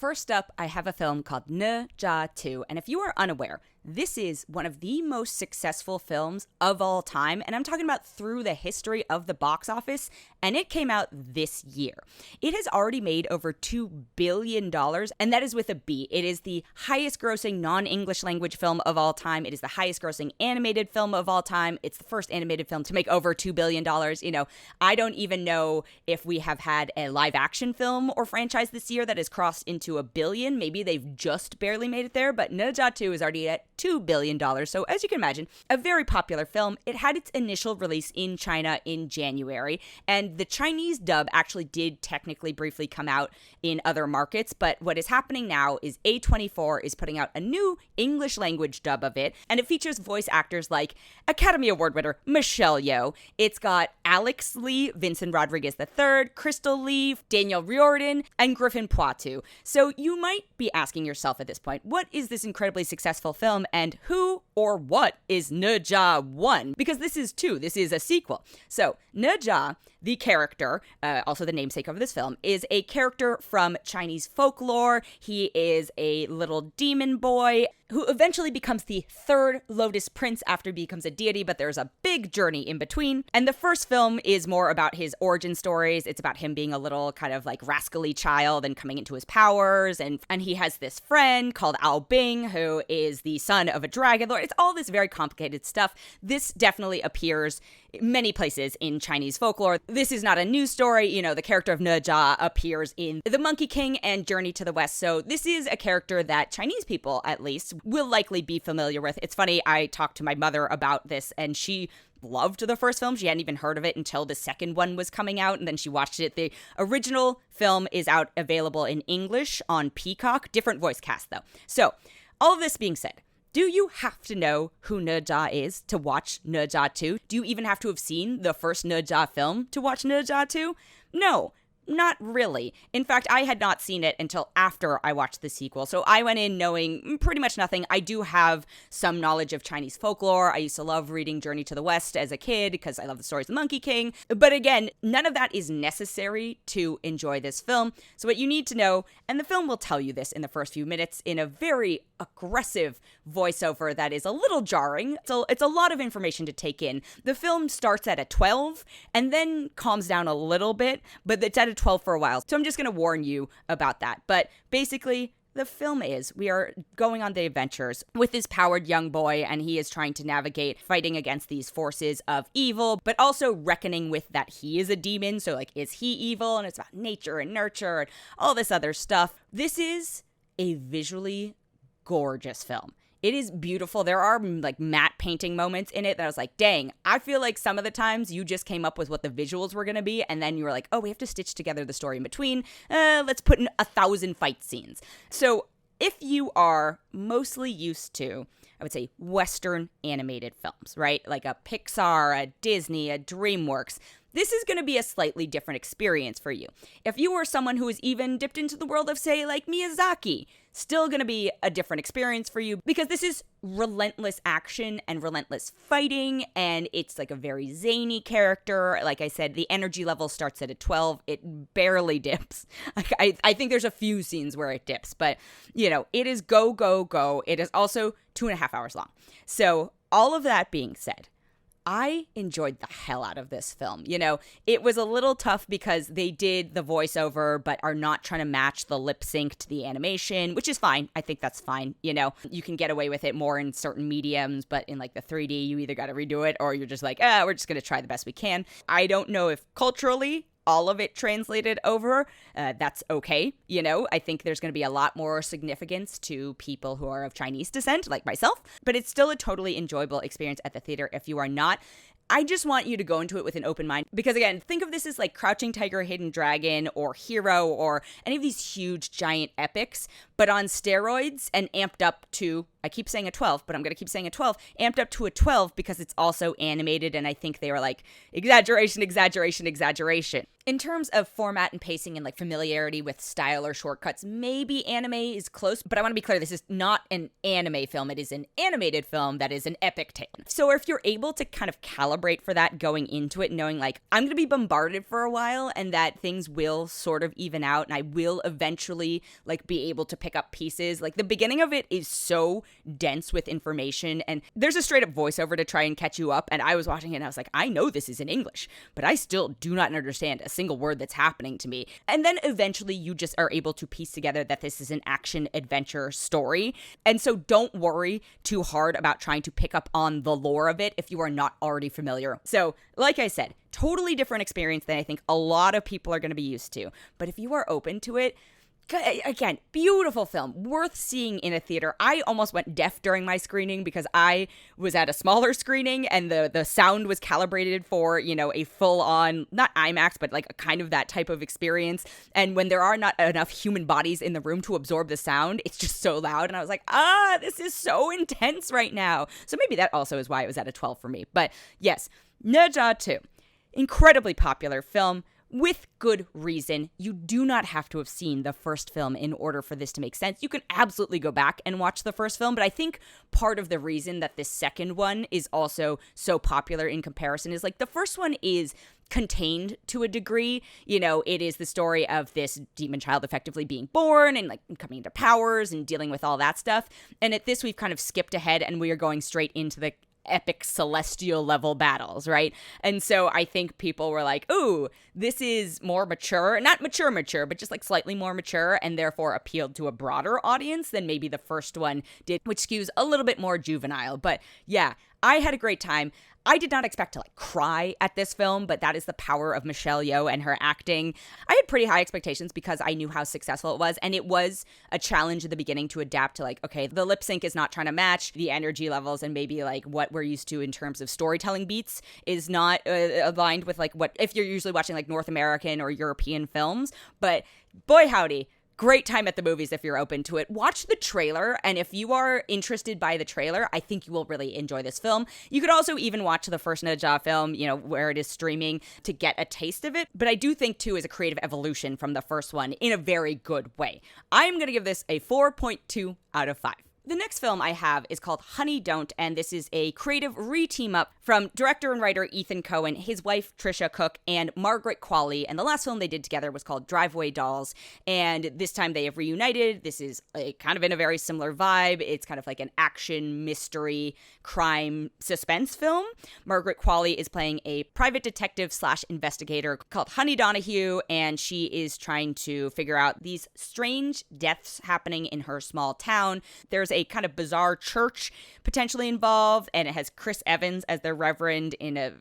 First up, I have a film called Ne Zha 2, and if you are unaware, this is one of the most successful films of all time, and I'm talking about through the history of the box office, and it came out this year. It has already made over $2 billion, and that is with a B. It is the highest grossing non-English language film of all time. It is the highest grossing animated film of all time. It's the first animated film to make over $2 billion. You know, I don't even know if we have had a live action film or franchise this year that has crossed into $1 billion. Maybe they've just barely made it there, but Ne Zha 2 is already at $2 billion. So as you can imagine, a very popular film. It had its initial release in China in January, and the Chinese dub actually did technically briefly come out in other markets, but what is happening now is A24 is putting out a new English language dub of it, and it features voice actors like Academy Award winner Michelle Yeoh. It's got Alex Lee, Vincent Rodriguez III, Crystal Lee, Daniel Riordan, and Griffin Poitou. So you might be asking yourself at this point, what is this incredibly successful film, and who or what is Ne Zha 1? Because this is 2. This is a sequel. So Ne Zha, the character, also the namesake of this film, is a character from Chinese folklore. He is a little demon boy who eventually becomes the third Lotus Prince after he becomes a deity, but there's a big journey in between. And the first film is more about his origin stories. It's about him being a little kind of like rascally child and coming into his powers. And he has this friend called Ao Bing, who is the son of a dragon lord. It's all this very complicated stuff. This definitely appears many places in Chinese folklore. This is not a new story. You know, the character of Ne Zha appears in The Monkey King and Journey to the West. So this is a character that Chinese people, at least, will likely be familiar with. It's funny, I talked to my mother about this, and she loved the first film. She hadn't even heard of it until the second one was coming out, and then she watched it. The original film is out available in English on Peacock. Different voice cast, though. So, all of this being said, do you have to know who Ne Zha is to watch Ne Zha 2? Do you even have to have seen the first Ne Zha film to watch Ne Zha 2? No. Not really. In fact, I had not seen it until after I watched the sequel, so I went in knowing pretty much nothing. I do have some knowledge of Chinese folklore. I used to love reading Journey to the West as a kid because I love the stories of the Monkey King. But again, none of that is necessary to enjoy this film. So what you need to know, and the film will tell you this in the first few minutes in a very aggressive voiceover that is a little jarring. It's a lot of information to take in. The film starts at a 12 and then calms down a little bit, but it's at a 12 for a while. So I'm just going to warn you about that. But basically, the film is we are going on the adventures with this powered young boy, and he is trying to navigate fighting against these forces of evil, but also reckoning with that he is a demon. So like, is he evil? And it's about nature and nurture and all this other stuff. This is a visually gorgeous film. It is beautiful. There are like matte painting moments in it that I was like, dang, I feel like some of the times you just came up with what the visuals were going to be, and then you were like, oh, we have to stitch together the story in between. Let's put in 1,000 fight scenes. So if you are mostly used to, I would say, Western animated films, right? Like a Pixar, a Disney, a DreamWorks, this is going to be a slightly different experience for you. If you are someone who is even dipped into the world of, say, like Miyazaki, still going to be a different experience for you because this is relentless action and relentless fighting, and it's like a very zany character. Like I said, the energy level starts at a 12. It barely dips. Like I think there's a few scenes where it dips, but, you know, it is go, go, go. It is also 2.5 hours long. So all of that being said, I enjoyed the hell out of this film. You know, it was a little tough because they did the voiceover, but are not trying to match the lip sync to the animation, which is fine. I think that's fine. You know, you can get away with it more in certain mediums, but in like the 3D, you either got to redo it or you're just like, we're just going to try the best we can. I don't know if culturally all of it translated over, that's okay. You know, I think there's going to be a lot more significance to people who are of Chinese descent, like myself, but it's still a totally enjoyable experience at the theater if you are not. I just want you to go into it with an open mind because, again, think of this as like Crouching Tiger, Hidden Dragon or Hero or any of these huge giant epics, but but on steroids and amped up to, I keep saying a 12, but I'm going to keep saying a 12, amped up to a 12 because it's also animated, and I think they were like, exaggeration, exaggeration, exaggeration. In terms of format and pacing and like familiarity with style or shortcuts, maybe anime is close, but I want to be clear, this is not an anime film. It is an animated film that is an epic tale. So if you're able to kind of calibrate for that going into it, knowing like, I'm going to be bombarded for a while and that things will sort of even out and I will eventually like be able to pick up pieces. Like the beginning of it is so dense with information and there's a straight up voiceover to try and catch you up. And I was watching it and I was like, I know this is in English, but I still do not understand a single word that's happening to me. And then eventually you just are able to piece together that this is an action adventure story. And so don't worry too hard about trying to pick up on the lore of it if you are not already familiar. So like I said, totally different experience than I think a lot of people are going to be used to. But if you are open to it, again, beautiful film, worth seeing in a theater. I almost went deaf during my screening because I was at a smaller screening and the sound was calibrated for, you know, a full-on, not IMAX, but like a kind of that type of experience. And when there are not enough human bodies in the room to absorb the sound, it's just so loud. And I was like, this is so intense right now. So maybe that also is why it was at a 12 for me. But yes, Ne Zha 2, incredibly popular film. With good reason. You do not have to have seen the first film in order for this to make sense. You can absolutely go back and watch the first film, but I think part of the reason that this second one is also so popular in comparison is like the first one is contained to a degree. You know, it is the story of this demon child effectively being born and like coming into powers and dealing with all that stuff. And at this, we've kind of skipped ahead and we are going straight into the epic celestial level battles, right? And so I think people were like, ooh, this is more mature, not mature, but just like slightly more mature and therefore appealed to a broader audience than maybe the first one did, which skews a little bit more juvenile. But yeah, I had a great time. I did not expect to like cry at this film, but that is the power of Michelle Yeoh and her acting. I had pretty high expectations because I knew how successful it was, and it was a challenge at the beginning to adapt to like, okay, the lip sync is not trying to match the energy levels, and maybe like what we're used to in terms of storytelling beats is not aligned with like what if you're usually watching like North American or European films. But boy howdy, great time at the movies if you're open to it. Watch the trailer, and if you are interested by the trailer, I think you will really enjoy this film. You could also even watch the first Ne Zha film, you know, where it is streaming to get a taste of it. But I do think, too, is a creative evolution from the first one in a very good way. I'm going to give this a 4.2 out of 5. The next film I have is called Honey Don't, and this is a creative re-team up from director and writer Ethan Coen, his wife Trisha Cook, and Margaret Qualley. And the last film they did together was called Driveway Dolls, and this time they have reunited. This is kind of in a very similar vibe. It's kind of like an action, mystery, crime, suspense film. Margaret Qualley is playing a private detective / investigator called Honey Donahue, and she is trying to figure out these strange deaths happening in her small town. There's a kind of bizarre church potentially involved, and it has Chris Evans as their reverend in a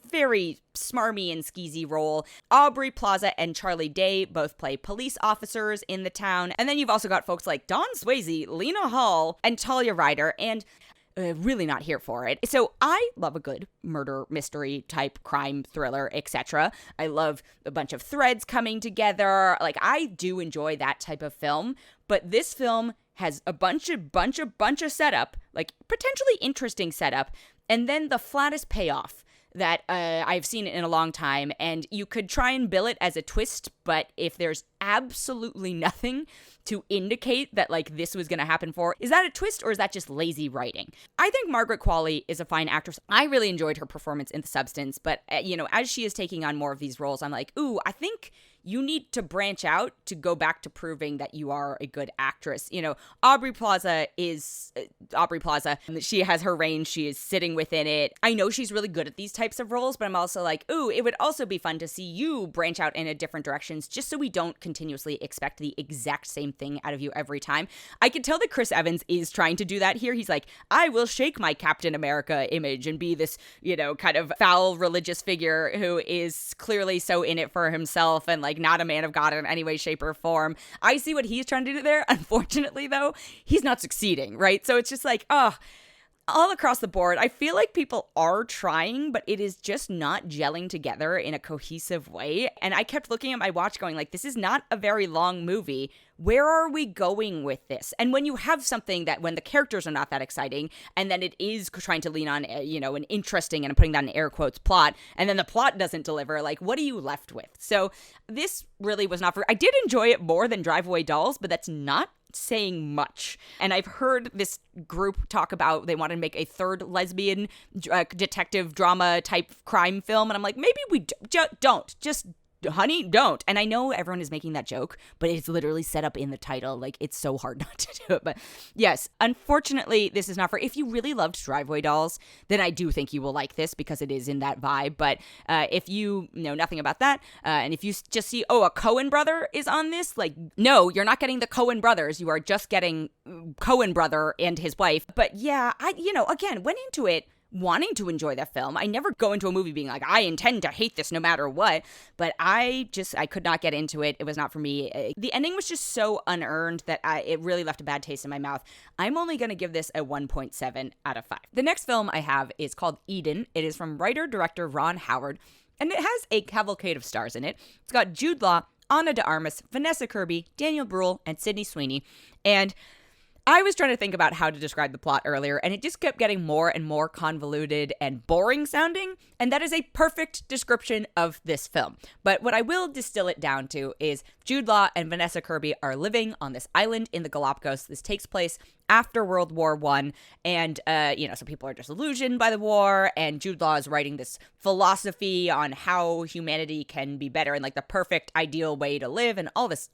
very smarmy and skeezy role. Aubrey Plaza and Charlie Day both play police officers in the town. And then you've also got folks like Don Swayze, Lena Hall, and Talia Ryder, and really not here for it. So I love a good murder mystery type crime thriller, etc. I love a bunch of threads coming together. Like, I do enjoy that type of film, but this film has a bunch of setup, like potentially interesting setup, and then the flattest payoff that I've seen in a long time. And you could try and bill it as a twist, but if there's absolutely nothing to indicate that like this was going to happen for, is that a twist or is that just lazy writing? I think Margaret Qualley is a fine actress. I really enjoyed her performance in The Substance, but you know, as she is taking on more of these roles, I'm like, ooh, I think you need to branch out to go back to proving that you are a good actress. You know, Aubrey Plaza is Aubrey Plaza. She has her range. She is sitting within it. I know she's really good at these types of roles, but I'm also like, ooh, it would also be fun to see you branch out in a different directions just so we don't continuously expect the exact same thing out of you every time. I can tell that Chris Evans is trying to do that here. He's like, I will shake my Captain America image and be this, you know, kind of foul religious figure who is clearly so in it for himself and like not a man of God in any way, shape, or form. I see what he's trying to do there. Unfortunately, though, he's not succeeding, right? So it's just like, all across the board, I feel like people are trying, but it is just not gelling together in a cohesive way. And I kept looking at my watch going like, this is not a very long movie. Where are we going with this? And when you have something that when the characters are not that exciting, and then it is trying to lean on, an interesting, and I'm putting that in air quotes, plot, and then the plot doesn't deliver, like, what are you left with? So this really was not I did enjoy it more than Drive Away Dolls, but that's not saying much. And I've heard this group talk about they want to make a third lesbian detective drama type crime film, and I'm like, maybe we don't. Just honey, don't. And I know everyone is making that joke, but it's literally set up in the title. Like, it's so hard not to do it. But yes, unfortunately, this is not for, if you really loved Driveway Dolls, then I do think you will like this because it is in that vibe. But if you know nothing about that, and if you just see, oh, a Coen brother is on this, like, no, you're not getting the Coen brothers. You are just getting Coen brother and his wife. But yeah, again, went into it wanting to enjoy that film. I never go into a movie being like, I intend to hate this no matter what, but I could not get into it. It was not for me. The ending was just so unearned that it really left a bad taste in my mouth. I'm only going to give this a 1.7 out of 5. The next film I have is called Eden. It is from writer-director Ron Howard, and it has a cavalcade of stars in it. It's got Jude Law, Ana de Armas, Vanessa Kirby, Daniel Bruhl, and Sydney Sweeney. And I was trying to think about how to describe the plot earlier, and it just kept getting more and more convoluted and boring sounding, and that is a perfect description of this film. But what I will distill it down to is Jude Law and Vanessa Kirby are living on this island in the Galapagos. This takes place after World War I, and, so people are disillusioned by the war, and Jude Law is writing this philosophy on how humanity can be better and, like, the perfect ideal way to live, and all this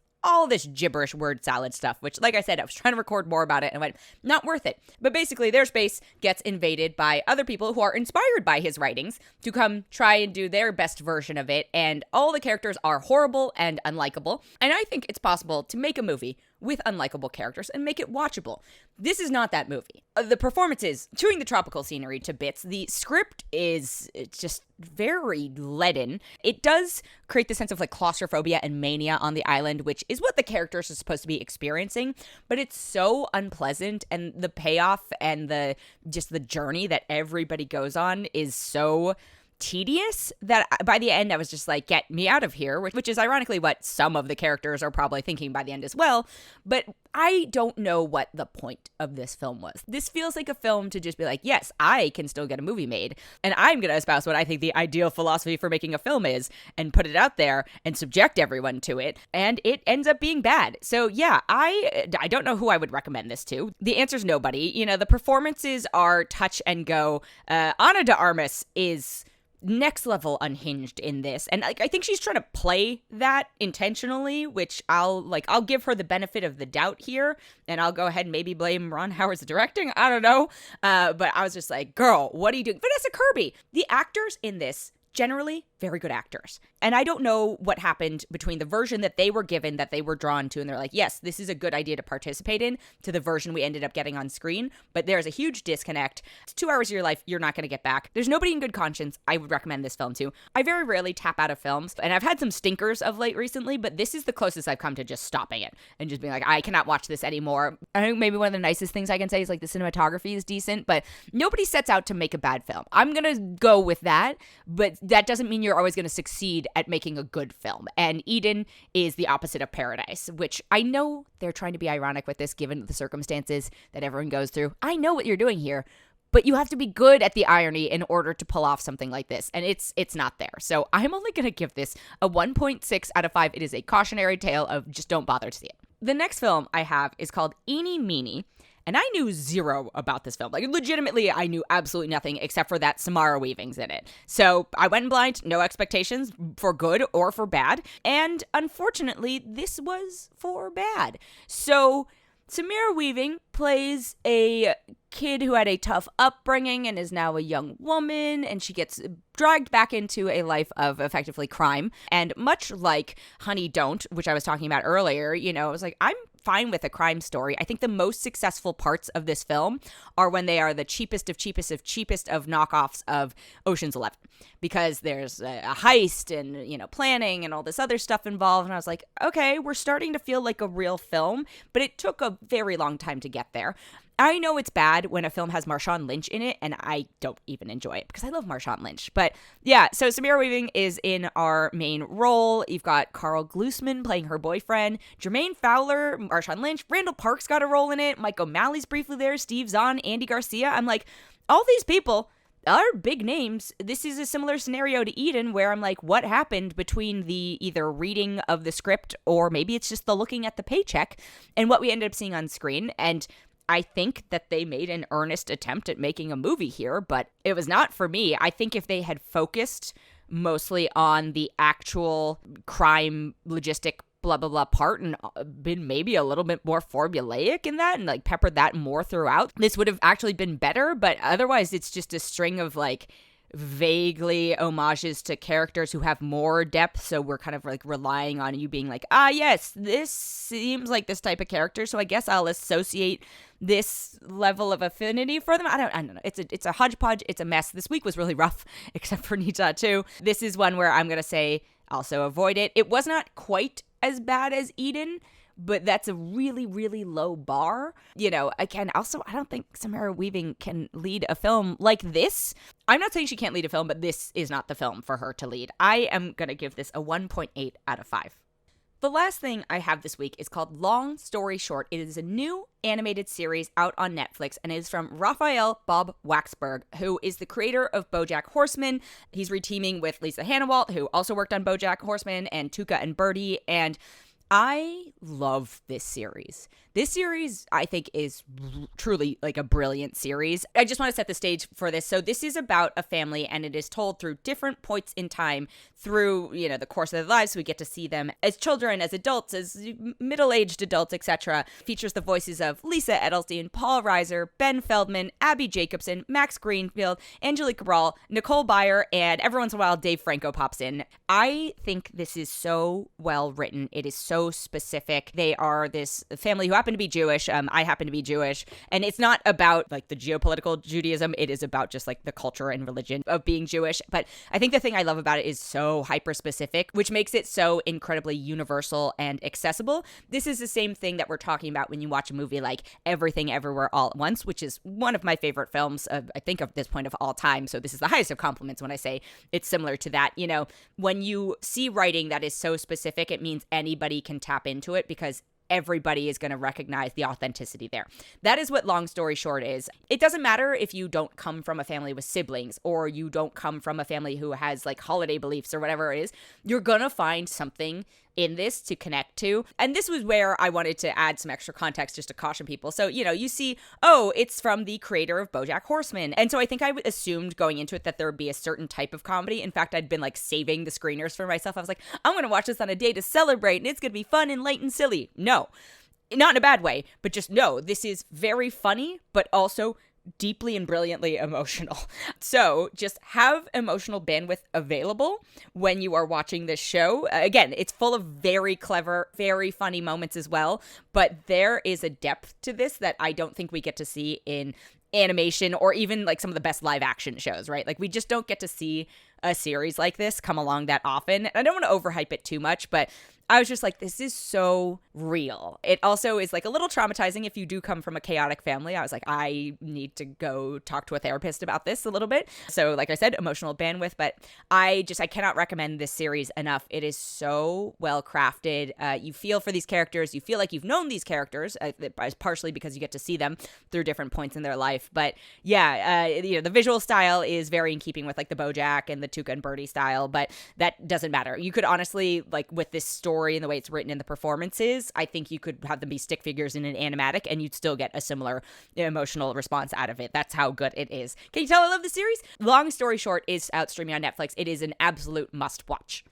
gibberish word salad stuff, which, like I said, I was trying to record more about it and went, not worth it. But basically, their space gets invaded by other people who are inspired by his writings to come try and do their best version of it. And all the characters are horrible and unlikable. And I think it's possible to make a movie with unlikable characters and make it watchable. This is not that movie. The performances, chewing the tropical scenery to bits. The script is just very leaden. It does create the sense of like claustrophobia and mania on the island, which is what the characters are supposed to be experiencing, but it's so unpleasant, and the payoff and the journey that everybody goes on is so tedious that by the end I was just like, get me out of here, which is ironically what some of the characters are probably thinking by the end as well. But I don't know what the point of this film was. This feels like a film to just be like, yes, I can still get a movie made, and I'm going to espouse what I think the ideal philosophy for making a film is and put it out there and subject everyone to it, and it ends up being bad. So yeah, I don't know who I would recommend this to. The answer's nobody. The performances are touch and go. Ana de Armas is next level unhinged in this, and I think she's trying to play that intentionally, which I'll give her the benefit of the doubt here, and I'll go ahead and maybe blame Ron Howard's directing. I don't know, but I was just like, girl, what are you doing? Vanessa Kirby, the actors in this, generally very good actors. And I don't know what happened between the version that they were given, that they were drawn to, and they're like, yes, this is a good idea to participate in, to the version we ended up getting on screen. But there's a huge disconnect. It's 2 hours of your life you're not going to get back. There's nobody in good conscience I would recommend this film to. I very rarely tap out of films, and I've had some stinkers of late recently, but this is the closest I've come to just stopping it and just being like, I cannot watch this anymore. I think maybe one of the nicest things I can say is like the cinematography is decent, but nobody sets out to make a bad film. I'm going to go with that, but that doesn't mean you're always going to succeed at making a good film. And Eden is the opposite of Paradise, which I know they're trying to be ironic with this given the circumstances that everyone goes through. I know what you're doing here, but you have to be good at the irony in order to pull off something like this, and it's not there. So I'm only going to give this a 1.6 out of 5. It is a cautionary tale of just don't bother to see it. The next film I have is called Eenie Meanie. And I knew zero about this film. Like, legitimately, I knew absolutely nothing except for that Samara Weaving's in it. So I went in blind, no expectations for good or for bad. And unfortunately, this was for bad. So Samara Weaving plays a kid who had a tough upbringing and is now a young woman, and she gets dragged back into a life of effectively crime. And much like Honey Don't, which I was talking about earlier, I was like, I'm fine with a crime story. I think the most successful parts of this film are when they are the cheapest of knockoffs of Ocean's 11, because there's a heist and, planning and all this other stuff involved. And I was like, okay, we're starting to feel like a real film, but it took a very long time to get there. I know it's bad when a film has Marshawn Lynch in it, and I don't even enjoy it because I love Marshawn Lynch. But yeah, so Samara Weaving is in our main role. You've got Carl Glusman playing her boyfriend, Jermaine Fowler, Marshawn Lynch, Randall Park's got a role in it, Mike O'Malley's briefly there, Steve Zahn, Andy Garcia. I'm like, all these people are big names. This is a similar scenario to Eden where I'm like, what happened between the either reading of the script or maybe it's just the looking at the paycheck and what we ended up seeing on screen. And I think that they made an earnest attempt at making a movie here, but it was not for me. I think if they had focused mostly on the actual crime logistic blah, blah, blah part and been maybe a little bit more formulaic in that and like peppered that more throughout, this would have actually been better. But otherwise, it's just a string of like vaguely homages to characters who have more depth, so we're kind of like relying on you being like, yes, this seems like this type of character, so I guess I'll associate this level of affinity for them. I don't know. It's a hodgepodge. It's a mess. This week was really rough, except for Ne Zha too. This is one where I'm gonna say also avoid it. It was not quite as bad as Eden, but that's a really, really low bar. Again, also, I don't think Samara Weaving can lead a film like this. I'm not saying she can't lead a film, but this is not the film for her to lead. I am going to give this a 1.8 out of 5. The last thing I have this week is called Long Story Short. It is a new animated series out on Netflix, and it is from Raphael Bob Waxberg, who is the creator of BoJack Horseman. He's reteaming with Lisa Hannawalt, who also worked on BoJack Horseman, and Tuca and Birdie, and I love this series. This series, I think, is truly like a brilliant series. I just want to set the stage for this. So this is about a family, and it is told through different points in time through, the course of their lives. So we get to see them as children, as adults, as middle-aged adults, etc. Features the voices of Lisa Edelstein, Paul Reiser, Ben Feldman, Abby Jacobson, Max Greenfield, Angelique Cabral, Nicole Byer, and every once in a while, Dave Franco pops in. I think this is so well written. It is so specific. They are this family who happen to be Jewish. I happen to be Jewish. And it's not about like the geopolitical Judaism. It is about just like the culture and religion of being Jewish. But I think the thing I love about it is so hyper specific, which makes it so incredibly universal and accessible. This is the same thing that we're talking about when you watch a movie like Everything Everywhere All at Once, which is one of my favorite films of, I think, of this point of all time. So this is the highest of compliments when I say it's similar to that. When you see writing that is so specific, it means anybody can tap into it because everybody is going to recognize the authenticity there. That is what Long Story Short is. It doesn't matter if you don't come from a family with siblings or you don't come from a family who has like holiday beliefs or whatever it is. You're going to find something in this to connect to. And this was where I wanted to add some extra context just to caution people. So, you see, it's from the creator of BoJack Horseman. And so I think I assumed going into it that there would be a certain type of comedy. In fact, I'd been like saving the screeners for myself. I was like, I'm going to watch this on a day to celebrate and it's going to be fun and light and silly. No, not in a bad way, but just no, this is very funny, but also deeply and brilliantly emotional. So just have emotional bandwidth available when you are watching this show. Again, it's full of very clever, very funny moments as well, but there is a depth to this that I don't think we get to see in animation or even like some of the best live action shows, right? Like we just don't get to see a series like this come along that often. I don't want to overhype it too much, but I was just like, this is so real. It also is like a little traumatizing if you do come from a chaotic family. I was like, I need to go talk to a therapist about this a little bit. So like I said, emotional bandwidth, but I cannot recommend this series enough. It is so well crafted. You feel for these characters. You feel like you've known these characters, partially because you get to see them through different points in their life. But yeah, the visual style is very in keeping with like the BoJack and the Tuca and Birdie style, but that doesn't matter. You could honestly, like with this story and the way it's written in the performances, I think you could have them be stick figures in an animatic and you'd still get a similar emotional response out of it. That's how good it is. Can you tell I love the series? Long Story Short is out streaming on Netflix. It is an absolute must watch.